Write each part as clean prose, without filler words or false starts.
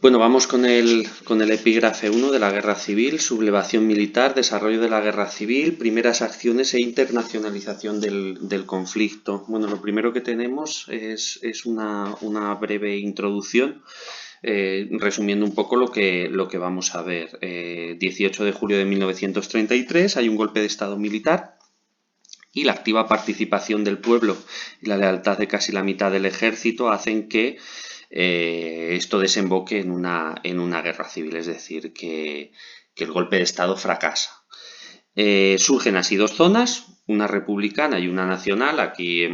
Bueno, vamos con el epígrafe 1 de la Guerra Civil, sublevación militar, desarrollo de la Guerra Civil, primeras acciones e internacionalización del conflicto. Bueno, lo primero que tenemos es una breve introducción, resumiendo un poco lo que vamos a ver. 18 de julio de 1933 hay un golpe de Estado militar y la activa participación del pueblo y la lealtad de casi la mitad del ejército hacen que esto desemboque en una guerra civil, es decir, que el golpe de Estado fracasa. Surgen así dos zonas, una republicana y una nacional. Aquí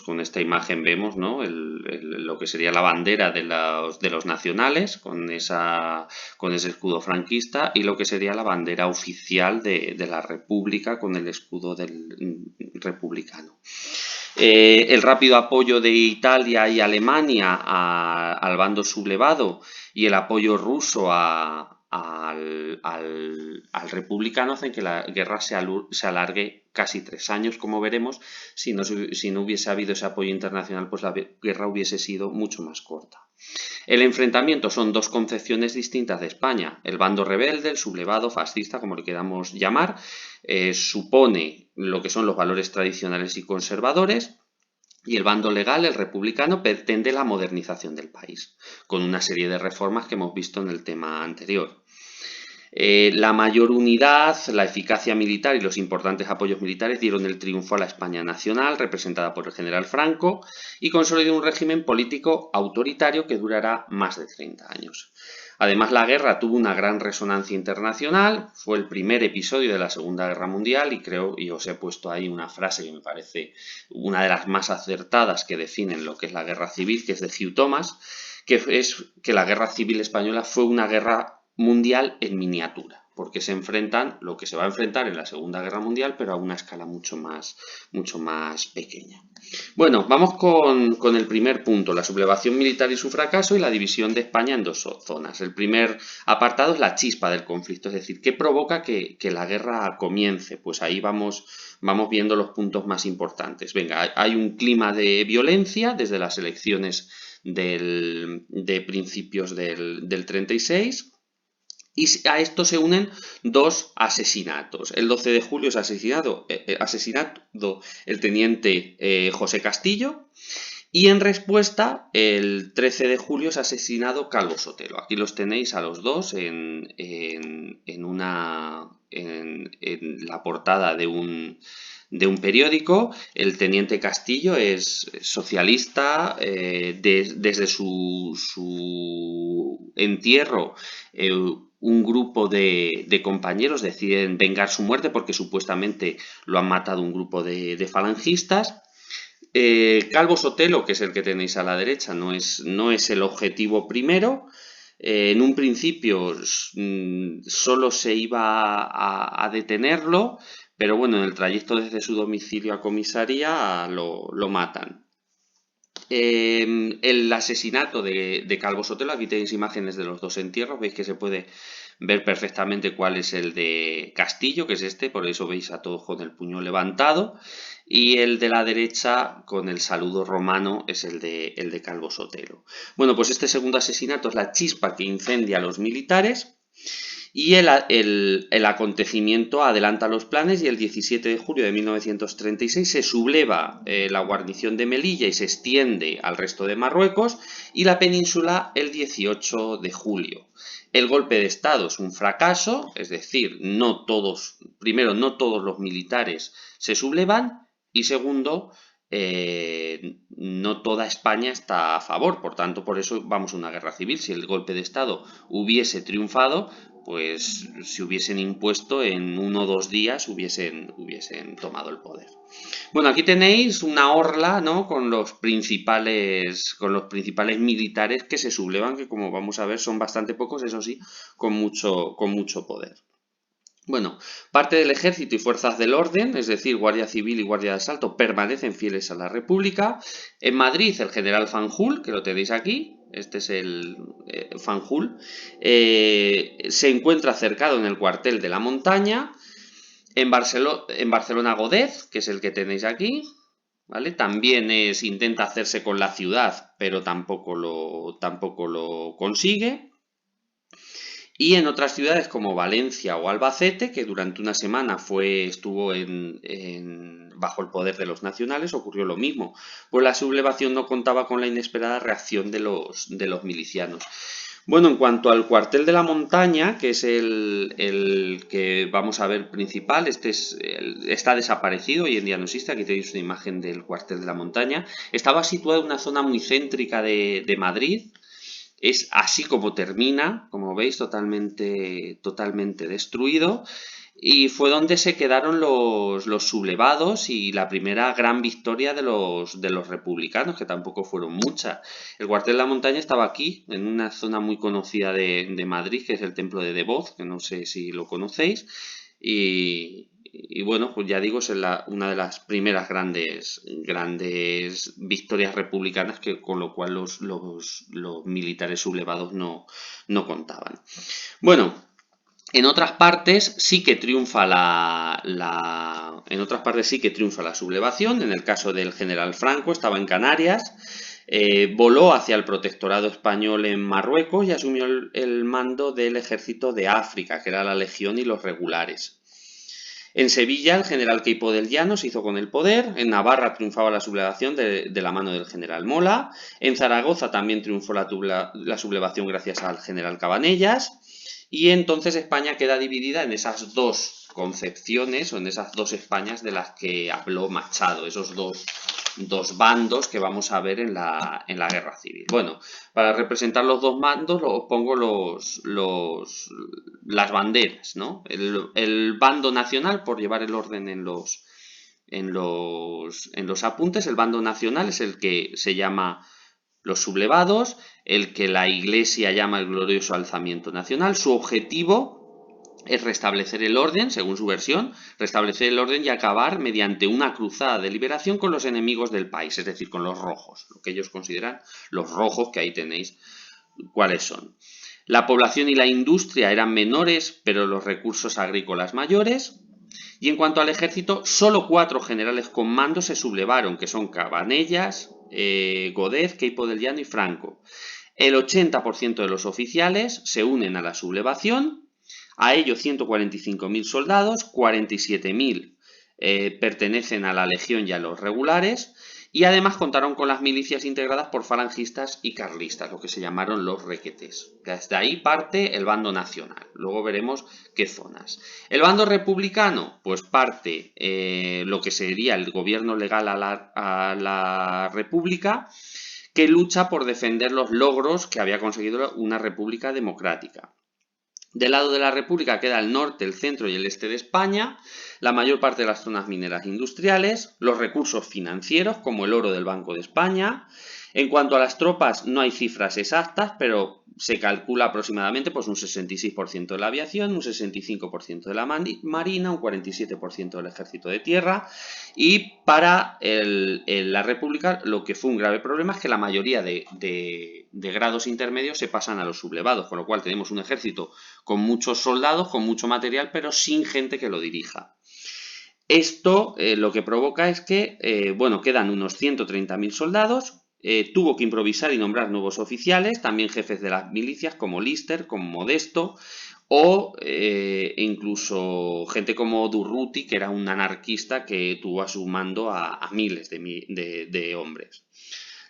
con esta imagen vemos, ¿no?, lo que sería la bandera de los nacionales con ese escudo franquista, y lo que sería la bandera oficial de la república con el escudo del republicano. El rápido apoyo de Italia y Alemania al bando sublevado y el apoyo ruso al republicano hacen que la guerra se alargue casi 3 años, como veremos. Si no hubiese habido ese apoyo internacional, pues la guerra hubiese sido mucho más corta. El enfrentamiento son dos concepciones distintas de España. El bando rebelde, el sublevado, fascista, como le queramos llamar, supone lo que son los valores tradicionales y conservadores, y el bando legal, el republicano, pretende la modernización del país, con una serie de reformas que hemos visto en el tema anterior. La mayor unidad, la eficacia militar y los importantes apoyos militares dieron el triunfo a la España nacional, representada por el general Franco, y consolidó un régimen político autoritario que durará más de 30 años. Además, la guerra tuvo una gran resonancia internacional, fue el primer episodio de la Segunda Guerra Mundial, y os he puesto ahí una frase que me parece una de las más acertadas que definen lo que es la guerra civil, que es de Hugh Thomas, que es que la Guerra Civil Española fue una guerra mundial en miniatura, porque se enfrentan lo que se va a enfrentar en la Segunda Guerra Mundial, pero a una escala mucho más pequeña. Bueno, vamos con el primer punto, la sublevación militar y su fracaso, y la división de España en dos zonas. El primer apartado es la chispa del conflicto, es decir, ¿qué provoca que la guerra comience? Pues ahí vamos viendo los puntos más importantes. Venga, hay un clima de violencia desde las elecciones de principios del 36, y a esto se unen dos asesinatos. El 12 de julio es asesinado el teniente José Castillo, y en respuesta el 13 de julio es asesinado Calvo Sotelo. Aquí los tenéis a los dos en la portada de un periódico. El teniente Castillo es socialista. Desde su entierro, un grupo de compañeros deciden vengar su muerte porque supuestamente lo han matado un grupo de falangistas. Calvo Sotelo, que es el que tenéis a la derecha, no es el objetivo primero. En un principio solo se iba a detenerlo, pero bueno, en el trayecto desde su domicilio a comisaría lo matan. El asesinato de Calvo Sotelo, aquí tenéis imágenes de los dos entierros, veis que se puede ver perfectamente cuál es el de Castillo, que es este, por eso veis a todos con el puño levantado, y el de la derecha con el saludo romano es el de Calvo Sotelo. Bueno, pues este segundo asesinato es la chispa que incendia a los militares. Y el acontecimiento adelanta los planes, y el 17 de julio de 1936 se subleva la guarnición de Melilla y se extiende al resto de Marruecos y la península el 18 de julio. El golpe de Estado es un fracaso, es decir, primero, no todos los militares se sublevan, y segundo, no toda España está a favor. Por tanto, por eso vamos a una guerra civil. Si el golpe de Estado hubiese triunfado, pues se hubiesen impuesto en 1 o 2 días, hubiesen tomado el poder. Bueno, aquí tenéis una orla, ¿no?, con los principales militares que se sublevan, que como vamos a ver son bastante pocos, eso sí, con mucho poder. Bueno, parte del ejército y fuerzas del orden, es decir, Guardia Civil y Guardia de Asalto, permanecen fieles a la República. En Madrid, el general Fanjul, que lo tenéis aquí, este es el Fanjul, se encuentra cercado en el cuartel de la Montaña. En Barcelona, Godez, que es el que tenéis aquí, ¿vale? También intenta hacerse con la ciudad, pero tampoco lo consigue. Y en otras ciudades como Valencia o Albacete, que durante una semana estuvo bajo el poder de los nacionales, ocurrió lo mismo. Pues la sublevación no contaba con la inesperada reacción de los milicianos. Bueno, en cuanto al cuartel de la montaña, que es el que vamos a ver principal, está desaparecido, hoy en día no existe, aquí tenéis una imagen del cuartel de la montaña. Estaba situado en una zona muy céntrica de Madrid. Es así como termina, como veis, totalmente destruido. Y fue donde se quedaron los sublevados y la primera gran victoria de los republicanos, que tampoco fueron muchas. El cuartel de la montaña estaba aquí, en una zona muy conocida de Madrid, que es el templo de Devoz, que no sé si lo conocéis. Y bueno, pues ya digo, es una de las primeras grandes victorias republicanas, con lo cual los militares sublevados no contaban. Bueno, en otras partes sí que triunfa en otras partes sí que triunfa la sublevación. En el caso del general Franco, estaba en Canarias, voló hacia el protectorado español en Marruecos y asumió el mando del ejército de África, que era la Legión y los regulares. En Sevilla, el general Queipo del Llano se hizo con el poder. En Navarra triunfaba la sublevación de la mano del general Mola. En Zaragoza también triunfó la sublevación gracias al general Cabanellas. Y entonces España queda dividida en esas dos concepciones o en esas dos Españas de las que habló Machado, esos dos bandos que vamos a ver en la guerra civil. Bueno, para representar los dos bandos os pongo las banderas, ¿no? El bando nacional, por llevar el orden en los apuntes, el bando nacional es el que se llama los sublevados, el que la Iglesia llama el glorioso alzamiento nacional. Su objetivo es restablecer el orden, según su versión, restablecer el orden y acabar mediante una cruzada de liberación con los enemigos del país, es decir, con los rojos, lo que ellos consideran los rojos, que ahí tenéis cuáles son. La población y la industria eran menores, pero los recursos agrícolas mayores. Y en cuanto al ejército, solo 4 generales con mando se sublevaron, que son Cabanellas, Godez, Queipo del Llano y Franco. El 80% de los oficiales se unen a la sublevación. A ello 145.000 soldados, 47.000 pertenecen a la Legión y a los regulares, y además contaron con las milicias integradas por falangistas y carlistas, lo que se llamaron los requetés. Desde ahí parte el bando nacional. Luego veremos qué zonas. El bando republicano, pues parte lo que sería el gobierno legal a la república, que lucha por defender los logros que había conseguido una república democrática. Del lado de la República queda el norte, el centro y el este de España, la mayor parte de las zonas mineras industriales, los recursos financieros como el oro del Banco de España. En cuanto a las tropas, no hay cifras exactas, pero se calcula aproximadamente pues, un 66% de la aviación, un 65% de la marina, un 47% del ejército de tierra. Y para la República lo que fue un grave problema es que la mayoría de grados intermedios se pasan a los sublevados, con lo cual tenemos un ejército con muchos soldados, con mucho material, pero sin gente que lo dirija. Esto lo que provoca es que, bueno, quedan unos 130.000 soldados. Tuvo que improvisar y nombrar nuevos oficiales, también jefes de las milicias como Lister, como Modesto, o incluso gente como Durruti, que era un anarquista que tuvo a su mando a miles de hombres.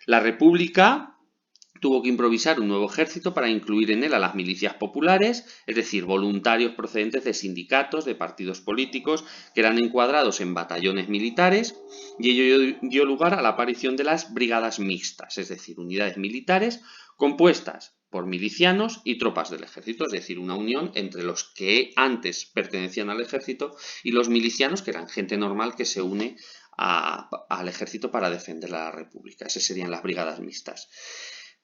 La República tuvo que improvisar un nuevo ejército para incluir en él a las milicias populares, es decir, voluntarios procedentes de sindicatos, de partidos políticos, que eran encuadrados en batallones militares, y ello dio lugar a la aparición de las brigadas mixtas, es decir, unidades militares compuestas por milicianos y tropas del ejército, es decir, una unión entre los que antes pertenecían al ejército y los milicianos, que eran gente normal que se une al ejército para defender a la República. Esas serían las brigadas mixtas.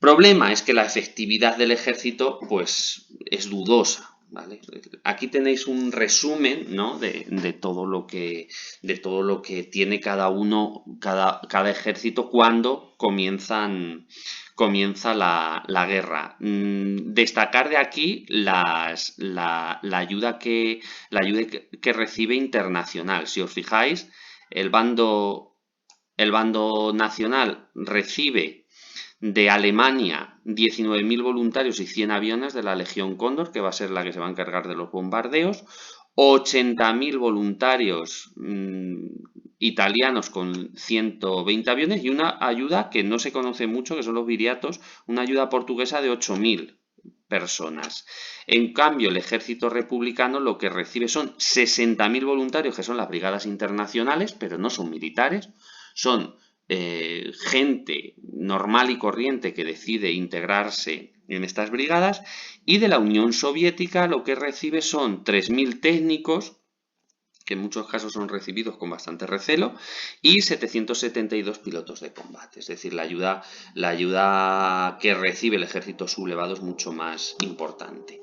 Problema es que la efectividad del ejército pues es dudosa, ¿vale? Aquí tenéis un resumen, ¿no? de todo lo que tiene cada ejército cuando comienza la guerra. Destacar de aquí la ayuda que recibe internacional. Si os fijáis, el bando nacional recibe De Alemania, 19.000 voluntarios y 100 aviones de la Legión Cóndor, que va a ser la que se va a encargar de los bombardeos. 80.000 voluntarios italianos con 120 aviones y una ayuda que no se conoce mucho, que son los viriatos, una ayuda portuguesa de 8.000 personas. En cambio, el ejército republicano lo que recibe son 60.000 voluntarios, que son las brigadas internacionales, pero no son militares, son gente normal y corriente que decide integrarse en estas brigadas, y de la Unión Soviética lo que recibe son 3.000 técnicos, que en muchos casos son recibidos con bastante recelo, y 772 pilotos de combate. Es decir, la ayuda que recibe el ejército sublevado es mucho más importante.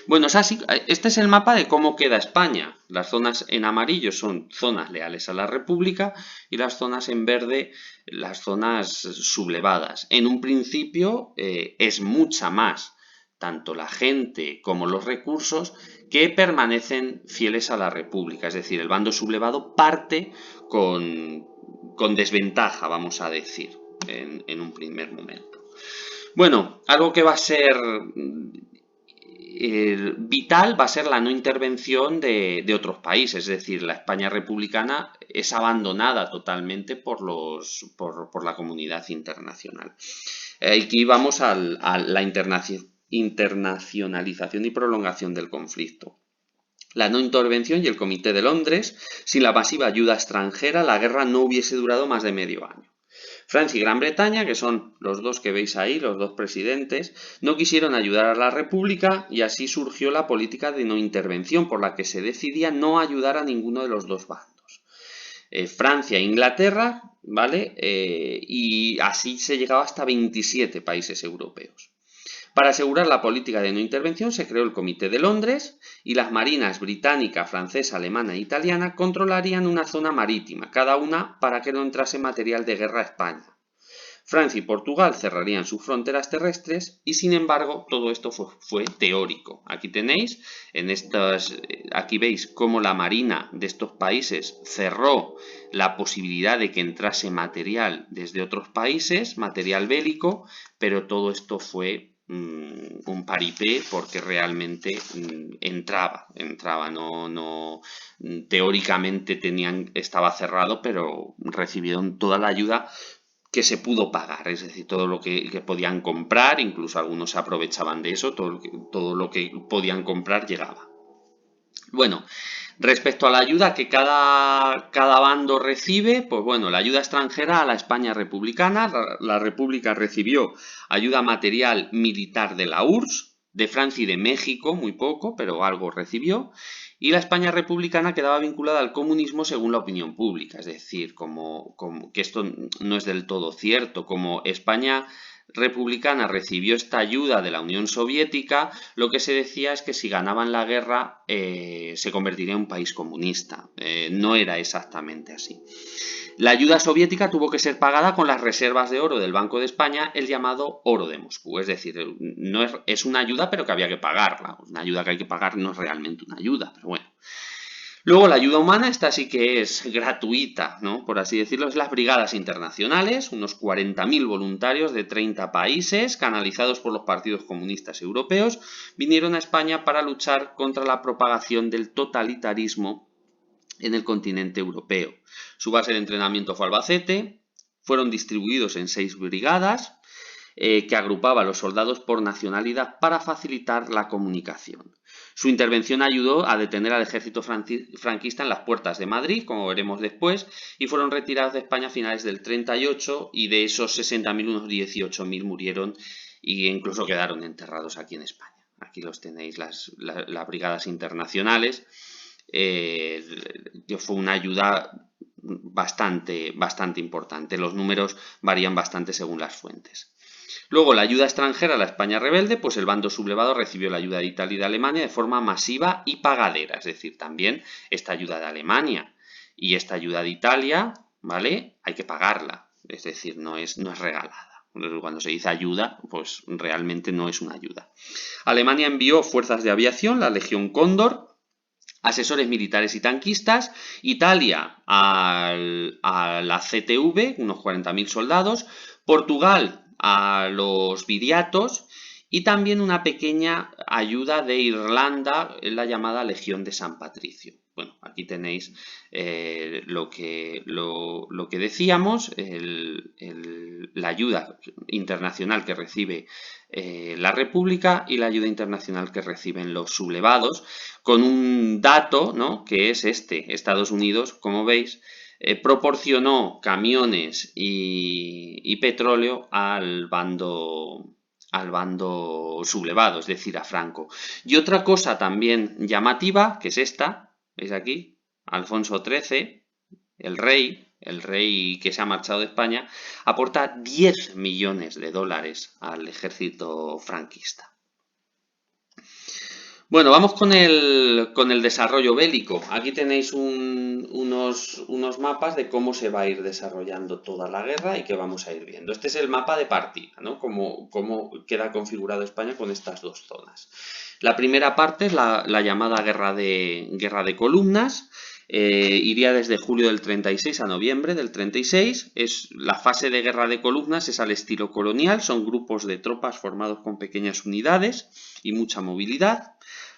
Bueno, este es el mapa de cómo queda España. Las zonas en amarillo son zonas leales a la República y las zonas en verde, las zonas sublevadas. En un principio es mucha más tanto la gente como los recursos que permanecen fieles a la República. Es decir, el bando sublevado parte con desventaja, vamos a decir, en un primer momento. Bueno, algo que va a ser vital va a ser la no intervención de otros países, es decir, la España republicana es abandonada totalmente por la comunidad internacional. Aquí vamos a la internacionalización y prolongación del conflicto. La no intervención y el Comité de Londres, sin la masiva ayuda extranjera, la guerra no hubiese durado más de medio año. Francia y Gran Bretaña, que son los dos que veis ahí, los dos presidentes, no quisieron ayudar a la República y así surgió la política de no intervención, por la que se decidía no ayudar a ninguno de los dos bandos. Francia e Inglaterra, ¿vale? Y así se llegaba hasta 27 países europeos. Para asegurar la política de no intervención se creó el Comité de Londres y las marinas británica, francesa, alemana e italiana controlarían una zona marítima, cada una para que no entrase material de guerra a España. Francia y Portugal cerrarían sus fronteras terrestres y, sin embargo, todo esto fue teórico. Aquí tenéis, aquí veis cómo la marina de estos países cerró la posibilidad de que entrase material desde otros países, material bélico, pero todo esto fue un paripé porque realmente entraba, no teóricamente estaba cerrado, pero recibieron toda la ayuda que se pudo pagar, es decir, todo lo que podían comprar, incluso algunos se aprovechaban de eso, todo lo que podían comprar llegaba. Bueno, respecto a la ayuda que cada bando recibe, pues bueno, la ayuda extranjera a la España republicana, la República recibió ayuda material militar de la URSS, de Francia y de México, muy poco, pero algo recibió, y la España republicana quedaba vinculada al comunismo según la opinión pública, es decir, que esto no es del todo cierto, como España republicana recibió esta ayuda de la Unión Soviética, lo que se decía es que si ganaban la guerra se convertiría en un país comunista. No era exactamente así. La ayuda soviética tuvo que ser pagada con las reservas de oro del Banco de España, el llamado oro de Moscú. Es decir, no es una ayuda, pero que había que pagarla. Una ayuda que hay que pagar no es realmente una ayuda, pero bueno. Luego la ayuda humana, esta sí que es gratuita, ¿no? Por así decirlo, es las brigadas internacionales, unos 40.000 voluntarios de 30 países, canalizados por los partidos comunistas europeos, vinieron a España para luchar contra la propagación del totalitarismo en el continente europeo. Su base de entrenamiento fue Albacete, fueron distribuidos en 6 brigadas, que agrupaba a los soldados por nacionalidad para facilitar la comunicación. Su intervención ayudó a detener al ejército franquista en las puertas de Madrid, como veremos después, y fueron retirados de España a finales del 38 y de esos 60.000 unos 18.000 murieron e incluso quedaron enterrados aquí en España. Aquí los tenéis, las brigadas internacionales, que fue una ayuda bastante importante. Los números varían bastante según las fuentes. Luego, la ayuda extranjera a la España rebelde, pues el bando sublevado recibió la ayuda de Italia y de Alemania de forma masiva y pagadera, es decir, también esta ayuda de Alemania y esta ayuda de Italia, ¿vale? Hay que pagarla, es decir, no es regalada. Cuando se dice ayuda, pues realmente no es una ayuda. Alemania envió fuerzas de aviación, la Legión Cóndor, asesores militares y tanquistas, Italia a la CTV, unos 40.000 soldados, Portugal a los viriatos y también una pequeña ayuda de Irlanda en la llamada Legión de San Patricio. Bueno, aquí tenéis lo que decíamos, la ayuda internacional que recibe la República y la ayuda internacional que reciben los sublevados, con un dato, ¿no?, que es este. Estados Unidos, como veis, proporcionó camiones y petróleo al bando sublevado, es decir, a Franco. Y otra cosa también llamativa, que es esta, ¿veis aquí? Alfonso XIII, el rey que se ha marchado de España, aporta 10 millones de dólares al ejército franquista. Bueno, vamos con el desarrollo bélico. Aquí tenéis unos mapas de cómo se va a ir desarrollando toda la guerra y que vamos a ir viendo. Este es el mapa de partida, ¿no? Cómo queda configurado España con estas dos zonas. La primera parte es la llamada guerra de columnas. Iría desde julio del 36 a noviembre del 36. La fase de guerra de columnas es al estilo colonial. Son grupos de tropas formados con pequeñas unidades y mucha movilidad.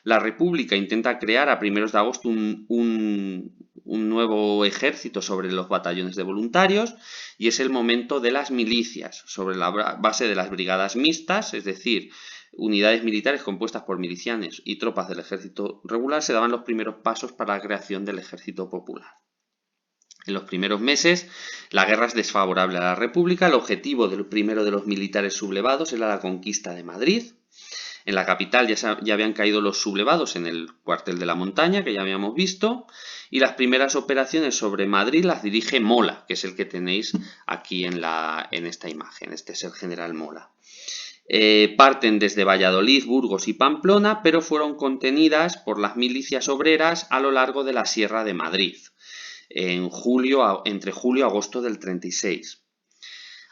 La República intenta crear a primeros de agosto un nuevo ejército sobre los batallones de voluntarios y es el momento de las milicias, sobre la base de las brigadas mixtas, es decir, unidades militares compuestas por milicianos y tropas del ejército regular. Se daban los primeros pasos para la creación del ejército popular. En los primeros meses, la guerra es desfavorable a la República. El objetivo del primero de los militares sublevados era la conquista de Madrid. En la capital ya habían caído los sublevados en el cuartel de la montaña, que ya habíamos visto, y las primeras operaciones sobre Madrid las dirige Mola, que es el que tenéis aquí en esta imagen. Este es el general Mola. Parten desde Valladolid, Burgos y Pamplona, pero fueron contenidas por las milicias obreras a lo largo de la Sierra de Madrid, entre julio y agosto del 36.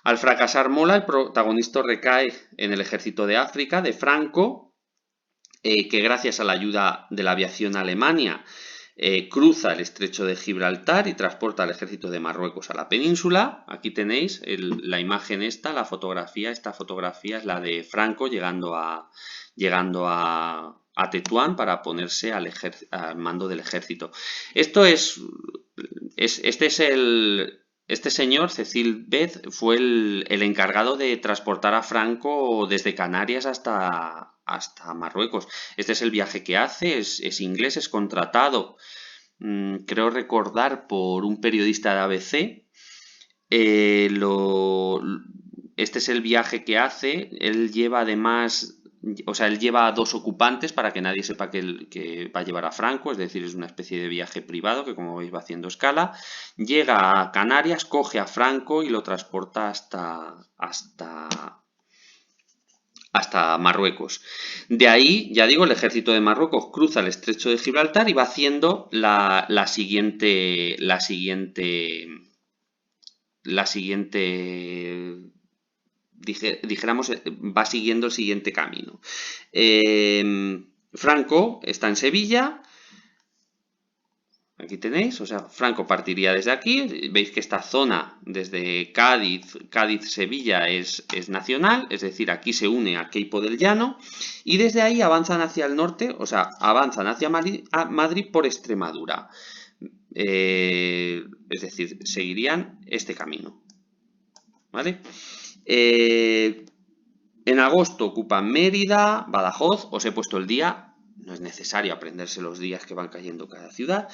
Al fracasar Mola, el protagonista recae en el ejército de África de Franco, que gracias a la ayuda de la aviación alemana cruza el estrecho de Gibraltar y transporta al ejército de Marruecos a la península. Aquí tenéis la imagen esta fotografía es la de Franco llegando a Tetuán para ponerse al mando del ejército. Este señor, Cecil Beth, fue el encargado de transportar a Franco desde Canarias hasta Marruecos. Este es el viaje que hace, es inglés, es contratado, creo recordar, por un periodista de ABC. Este es el viaje que hace. Él lleva además, él lleva a 2 ocupantes para que nadie sepa que va a llevar a Franco, es decir, es una especie de viaje privado que, como veis, va haciendo escala. Llega a Canarias, coge a Franco y lo transporta hasta Marruecos. De ahí, ya digo, el ejército de Marruecos cruza el estrecho de Gibraltar y va haciendo la siguiente dijéramos, va siguiendo el siguiente camino. Franco está en Sevilla. Aquí tenéis, Franco partiría desde aquí. Veis que esta zona, desde Cádiz-Sevilla, es nacional, es decir, aquí se une a Queipo del Llano, y desde ahí avanzan hacia el norte, avanzan hacia Madrid por Extremadura. Es decir, seguirían este camino. ¿Vale? En agosto ocupan Mérida, Badajoz. Os he puesto el día, no es necesario aprenderse los días que van cayendo cada ciudad.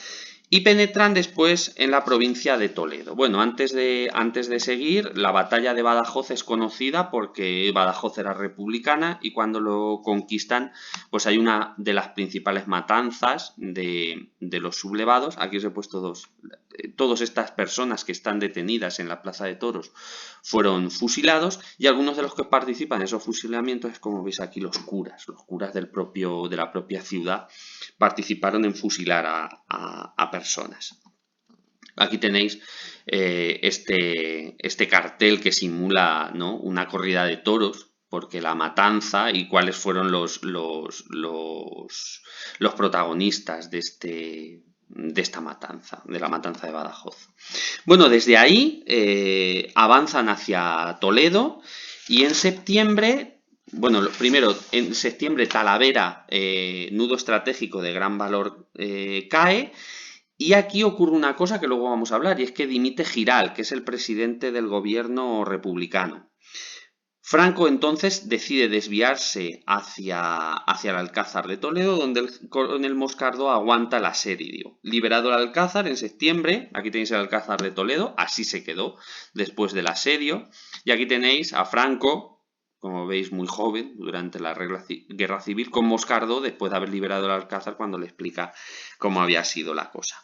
Y penetran después en la provincia de Toledo. Bueno, antes de seguir, la batalla de Badajoz es conocida porque Badajoz era republicana y cuando lo conquistan, pues hay una de las principales matanzas de los sublevados. Aquí os he puesto dos. Todas estas personas que están detenidas en la Plaza de Toros fueron fusilados y algunos de los que participan en esos fusilamientos es, como veis aquí, los curas de la propia ciudad participaron en fusilar a personas. Aquí tenéis este cartel que simula, ¿no?, una corrida de toros, porque la matanza y cuáles fueron los protagonistas de esta matanza, de la matanza de Badajoz. Bueno, desde ahí avanzan hacia Toledo Y en septiembre, bueno, primero, en septiembre Talavera, nudo estratégico de gran valor, cae. Y aquí ocurre una cosa que luego vamos a hablar, y es que dimite Giral, que es el presidente del gobierno republicano. Franco entonces decide desviarse hacia el Alcázar de Toledo, donde el coronel Moscardo aguanta el asedio. Liberado el Alcázar en septiembre, aquí tenéis el Alcázar de Toledo, así se quedó después del asedio. Y aquí tenéis a Franco, como veis muy joven, durante la guerra civil, con Moscardo después de haber liberado el Alcázar cuando le explica cómo había sido la cosa.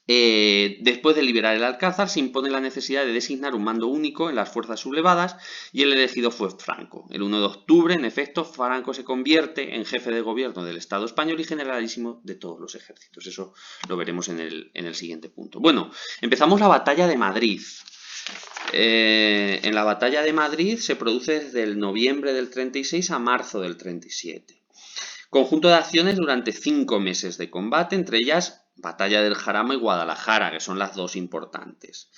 Después de liberar el Alcázar, se impone la necesidad de designar un mando único en las fuerzas sublevadas y el elegido fue Franco. El 1 de octubre, en efecto, Franco se convierte en jefe de gobierno del Estado español y generalísimo de todos los ejércitos. Eso lo veremos en el siguiente punto. Bueno, empezamos la batalla de Madrid. En la batalla de Madrid se produce desde el noviembre del 36 a marzo del 37. Conjunto de acciones durante 5 meses de combate, entre ellas Batalla del Jarama y Guadalajara, que son las dos importantes.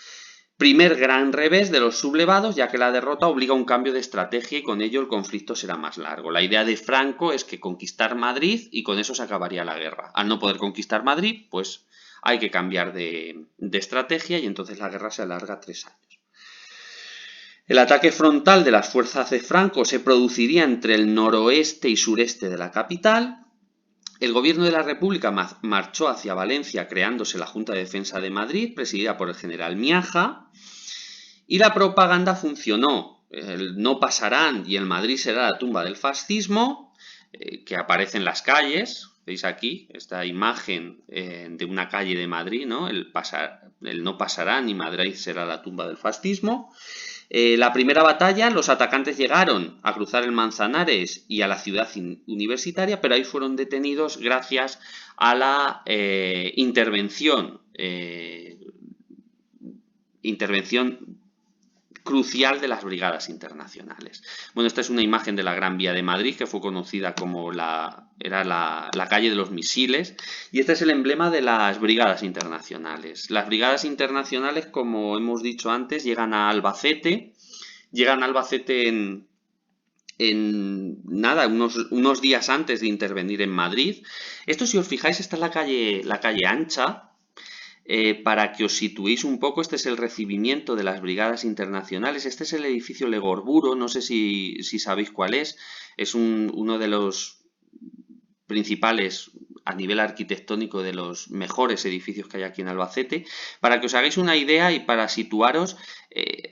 Primer gran revés de los sublevados, ya que la derrota obliga a un cambio de estrategia y con ello el conflicto será más largo. La idea de Franco es que conquistar Madrid y con eso se acabaría la guerra. Al no poder conquistar Madrid, pues hay que cambiar de estrategia y entonces la guerra se alarga 3 años. El ataque frontal de las fuerzas de Franco se produciría entre el noroeste y sureste de la capital. El gobierno de la República marchó hacia Valencia creándose la Junta de Defensa de Madrid, presidida por el general Miaja, y la propaganda funcionó. El no pasarán y el Madrid será la tumba del fascismo, que aparece en las calles. Veis aquí esta imagen de una calle de Madrid, ¿no? El no pasarán y Madrid será la tumba del fascismo. La primera batalla, los atacantes llegaron a cruzar el Manzanares y a la ciudad universitaria, pero ahí fueron detenidos gracias a la intervención crucial de las brigadas internacionales. Bueno, esta es una imagen de la Gran Vía de Madrid, que fue conocida como la calle de los misiles, y este es el emblema de las brigadas internacionales. Las brigadas internacionales, como hemos dicho antes, llegan a Albacete en nada, unos días antes de intervenir en Madrid. Esto, si os fijáis, esta es la calle ancha. Para que os situéis un poco, este es el recibimiento de las brigadas internacionales. Este es el edificio Legorburo, no sé si sabéis cuál es. Es uno de los principales a nivel arquitectónico, de los mejores edificios que hay aquí en Albacete. Para que os hagáis una idea y para situaros,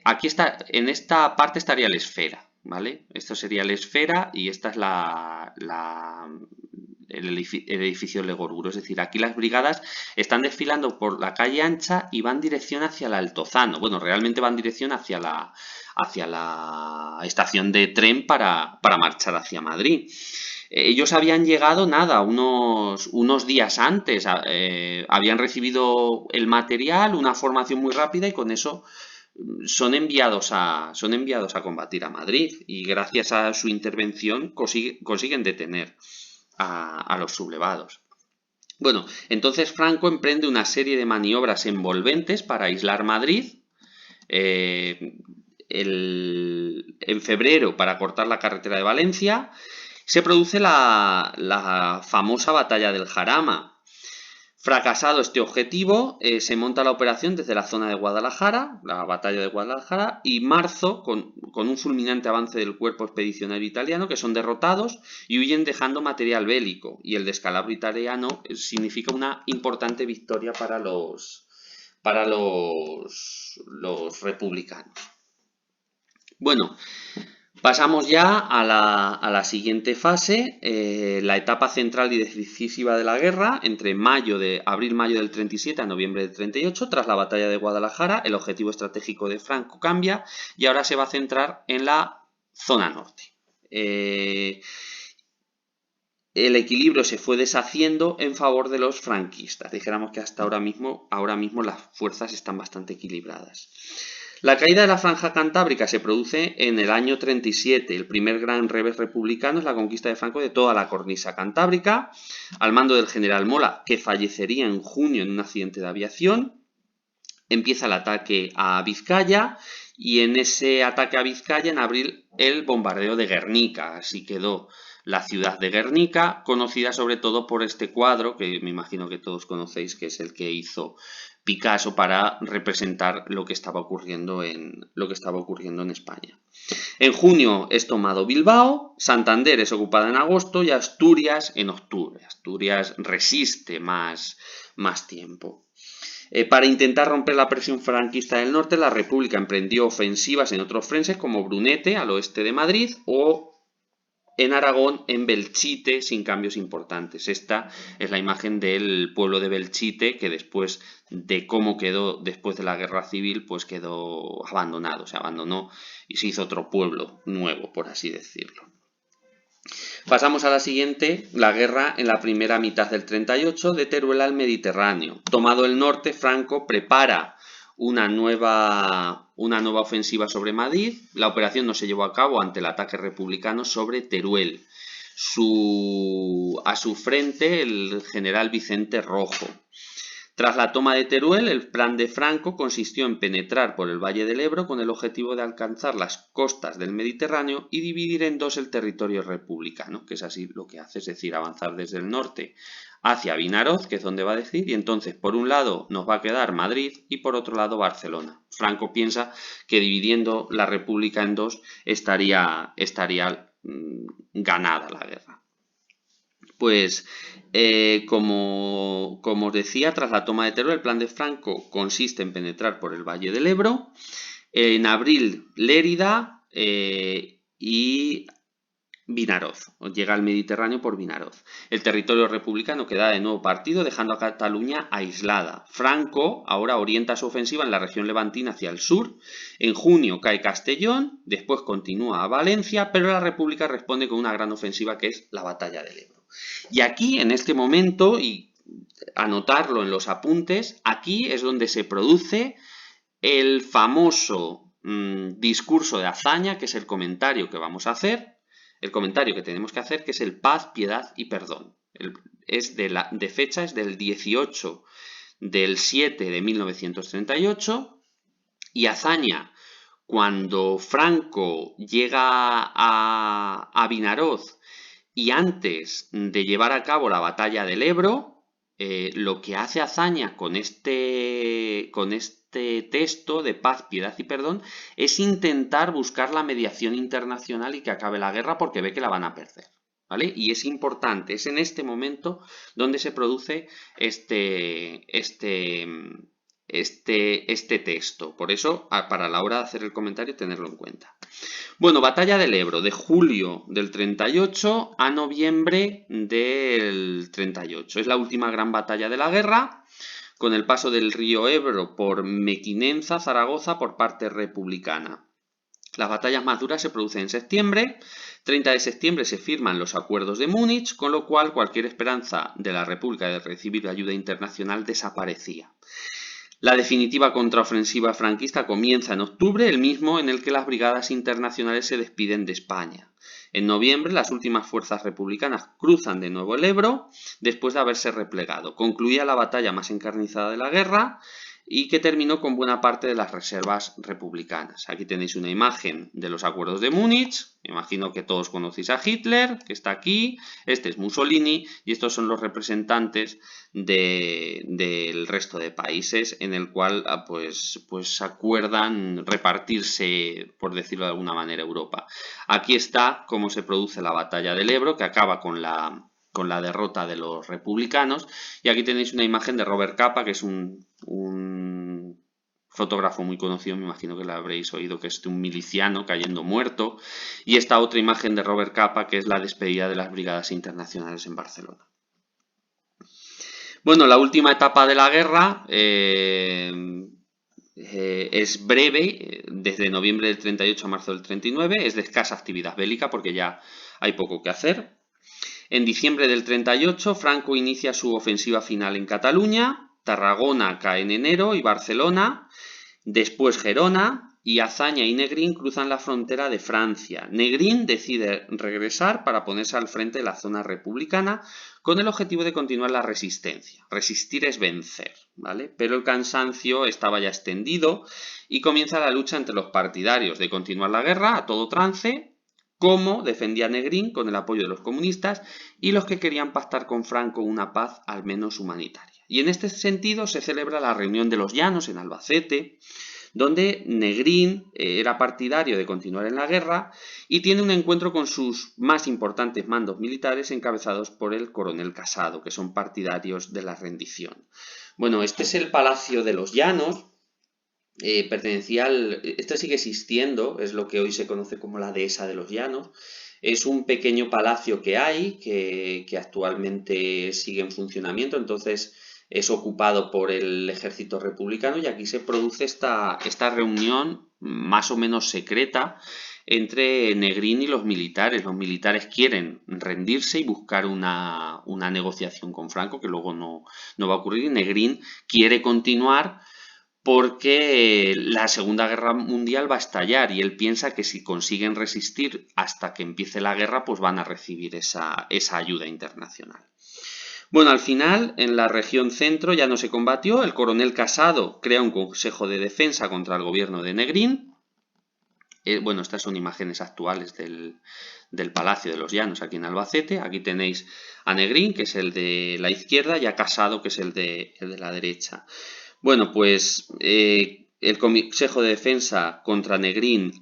aquí está, en esta parte estaría el Esfera, ¿vale? Esto sería el Esfera y esta es el edificio Legorburo. Es decir, aquí las brigadas están desfilando por la calle ancha y van dirección hacia el Altozano. Bueno, realmente van dirección hacia la estación de tren para marchar hacia Madrid. Ellos habían llegado, nada, unos días antes, habían recibido el material, una formación muy rápida y con eso son enviados a combatir a Madrid y gracias a su intervención consiguen detener a los sublevados. Bueno, entonces Franco emprende una serie de maniobras envolventes para aislar Madrid. En febrero, para cortar la carretera de Valencia, se produce la famosa batalla del Jarama. Fracasado este objetivo, se monta la operación desde la zona de Guadalajara, la batalla de Guadalajara, y marzo, con un fulminante avance del cuerpo expedicionario italiano, que son derrotados y huyen dejando material bélico. Y el descalabro italiano significa una importante victoria para los republicanos. Bueno, pasamos ya a la siguiente fase, la etapa central y decisiva de la guerra, entre abril-mayo del 37 a noviembre del 38, tras la batalla de Guadalajara. El objetivo estratégico de Franco cambia y ahora se va a centrar en la zona norte. El equilibrio se fue deshaciendo en favor de los franquistas. Dijéramos que hasta ahora mismo las fuerzas están bastante equilibradas. La caída de la Franja Cantábrica se produce en el año 37. El primer gran revés republicano es la conquista de Franco de toda la cornisa cantábrica, al mando del general Mola, que fallecería en junio en un accidente de aviación. Empieza el ataque a Vizcaya y en ese ataque a Vizcaya, en abril, el bombardeo de Guernica. Así quedó la ciudad de Guernica, conocida sobre todo por este cuadro, que me imagino que todos conocéis, que es el que hizo Picasso para representar lo que estaba ocurriendo en España. En junio es tomado Bilbao, Santander es ocupada en agosto y Asturias en octubre. Asturias resiste más tiempo. Para intentar romper la presión franquista del norte, la República emprendió ofensivas en otros frentes como Brunete, al oeste de Madrid, o en Aragón, en Belchite, sin cambios importantes. Esta es la imagen del pueblo de Belchite, que después de cómo quedó después de la guerra civil, pues quedó abandonado, se abandonó y se hizo otro pueblo nuevo, por así decirlo. Pasamos a la siguiente, la guerra en la primera mitad del 38, de Teruel al Mediterráneo. Tomado el norte, Franco prepara una nueva ofensiva sobre Madrid. La operación no se llevó a cabo ante el ataque republicano sobre Teruel. A su frente, el general Vicente Rojo. Tras la toma de Teruel, el plan de Franco consistió en penetrar por el Valle del Ebro con el objetivo de alcanzar las costas del Mediterráneo y dividir en dos el territorio republicano, que es así lo que hace, es decir, avanzar desde el norte hacia Vinaroz, que es donde va a decir, y entonces por un lado nos va a quedar Madrid y por otro lado Barcelona. Franco piensa que dividiendo la República en dos estaría ganada la guerra. Pues, como os decía, tras la toma de Teruel, el plan de Franco consiste en penetrar por el Valle del Ebro, en abril Lérida y Vinaroz. Llega al Mediterráneo por Vinaroz. El territorio republicano queda de nuevo partido, dejando a Cataluña aislada. Franco ahora orienta su ofensiva en la región levantina hacia el sur. En junio cae Castellón, después continúa a Valencia, pero la República responde con una gran ofensiva que es la Batalla del Ebro. Y aquí, en este momento, y anotarlo en los apuntes, aquí es donde se produce el famoso discurso de Azaña, que es el comentario que vamos a hacer, el comentario que tenemos que hacer, que es el paz, piedad y perdón. Es de fecha, es del 18 del 7 de 1938, y Azaña, cuando Franco llega a Vinaroz, y antes de llevar a cabo la batalla del Ebro, lo que hace Azaña con este texto de paz, piedad y perdón es intentar buscar la mediación internacional y que acabe la guerra, porque ve que la van a perder, ¿vale? Y es importante, es en este momento donde se produce este texto. Por eso, para la hora de hacer el comentario, tenerlo en cuenta. Bueno, Batalla del Ebro, de julio del 38 a noviembre del 38. Es la última gran batalla de la guerra, con el paso del río Ebro por Mequinenza, Zaragoza, por parte republicana. Las batallas más duras se producen en septiembre. 30 de septiembre se firman los acuerdos de Múnich, con lo cual cualquier esperanza de la República de recibir ayuda internacional desaparecía. La definitiva contraofensiva franquista comienza en octubre, el mismo en el que las brigadas internacionales se despiden de España. En noviembre, las últimas fuerzas republicanas cruzan de nuevo el Ebro, después de haberse replegado. Concluía la batalla más encarnizada de la guerra y que terminó con buena parte de las reservas republicanas. Aquí tenéis una imagen de los acuerdos de Múnich. Me imagino que todos conocéis a Hitler, que está aquí. Este es Mussolini y estos son los representantes del resto de países, en el cual pues acuerdan repartirse, por decirlo de alguna manera, Europa. Aquí está cómo se produce la batalla del Ebro, que acaba con la derrota de los republicanos, y aquí tenéis una imagen de Robert Capa, que es un fotógrafo muy conocido, me imagino que lo habréis oído, que es de un miliciano cayendo muerto, y esta otra imagen de Robert Capa, que es la despedida de las brigadas internacionales en Barcelona. Bueno, la última etapa de la guerra es breve, desde noviembre del 38 a marzo del 39, es de escasa actividad bélica porque ya hay poco que hacer. En diciembre del 38, Franco inicia su ofensiva final en Cataluña, Tarragona cae en enero y Barcelona, después Gerona, y Azaña y Negrín cruzan la frontera de Francia. Negrín decide regresar para ponerse al frente de la zona republicana con el objetivo de continuar la resistencia. Resistir es vencer, ¿vale? Pero el cansancio estaba ya extendido y comienza la lucha entre los partidarios de continuar la guerra a todo trance, como defendía Negrín con el apoyo de los comunistas, y los que querían pactar con Franco una paz al menos humanitaria. Y en este sentido se celebra la reunión de los Llanos en Albacete, donde Negrín era partidario de continuar en la guerra y tiene un encuentro con sus más importantes mandos militares encabezados por el coronel Casado, que son partidarios de la rendición. Bueno, este es el Palacio de los Llanos. Este sigue existiendo, es lo que hoy se conoce como la Dehesa de los Llanos. Es un pequeño palacio que hay, que actualmente sigue en funcionamiento, entonces es ocupado por el ejército republicano y aquí se produce esta reunión más o menos secreta entre Negrín y los militares. Los militares quieren rendirse y buscar una negociación con Franco, que luego no va a ocurrir, y Negrín quiere continuar porque la Segunda Guerra Mundial va a estallar y él piensa que si consiguen resistir hasta que empiece la guerra, pues van a recibir esa ayuda internacional. Bueno, al final, en la región centro ya no se combatió, el coronel Casado crea un consejo de defensa contra el gobierno de Negrín. Bueno, estas son imágenes actuales del Palacio de los Llanos aquí en Albacete. Aquí tenéis a Negrín, que es el de la izquierda, y a Casado, que es el de la derecha. Bueno, pues el Consejo de Defensa contra Negrín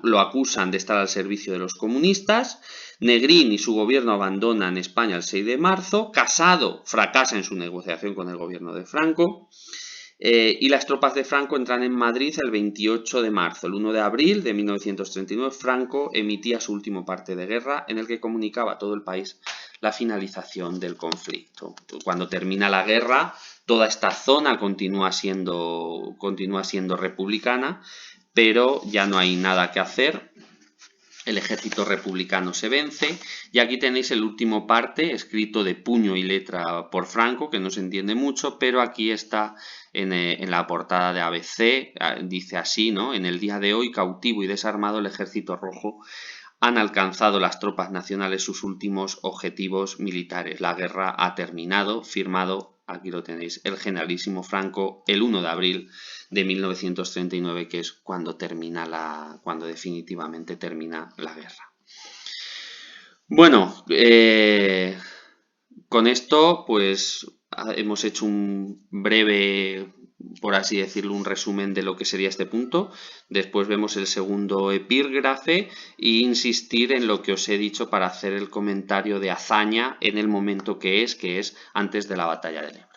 lo acusan de estar al servicio de los comunistas. Negrín y su gobierno abandonan España el 6 de marzo. Casado fracasa en su negociación con el gobierno de Franco. Y las tropas de Franco entran en Madrid el 28 de marzo. El 1 de abril de 1939, Franco emitía su último parte de guerra en el que comunicaba a todo el país la finalización del conflicto. Cuando termina la guerra, toda esta zona continúa siendo republicana, pero ya no hay nada que hacer. El ejército republicano se vence y aquí tenéis el último parte escrito de puño y letra por Franco, que no se entiende mucho, pero aquí está en la portada de ABC, dice así, ¿no? En el día de hoy, cautivo y desarmado, el ejército rojo han alcanzado las tropas nacionales sus últimos objetivos militares. La guerra ha terminado, firmado, aquí lo tenéis, el generalísimo Franco el 1 de abril de 1939, que es cuando definitivamente termina la guerra. Bueno, con esto pues hemos hecho un breve, por así decirlo, un resumen de lo que sería este punto. Después vemos el segundo epígrafe e insistir en lo que os he dicho para hacer el comentario de Azaña en el momento que es antes de la batalla de Lepanto.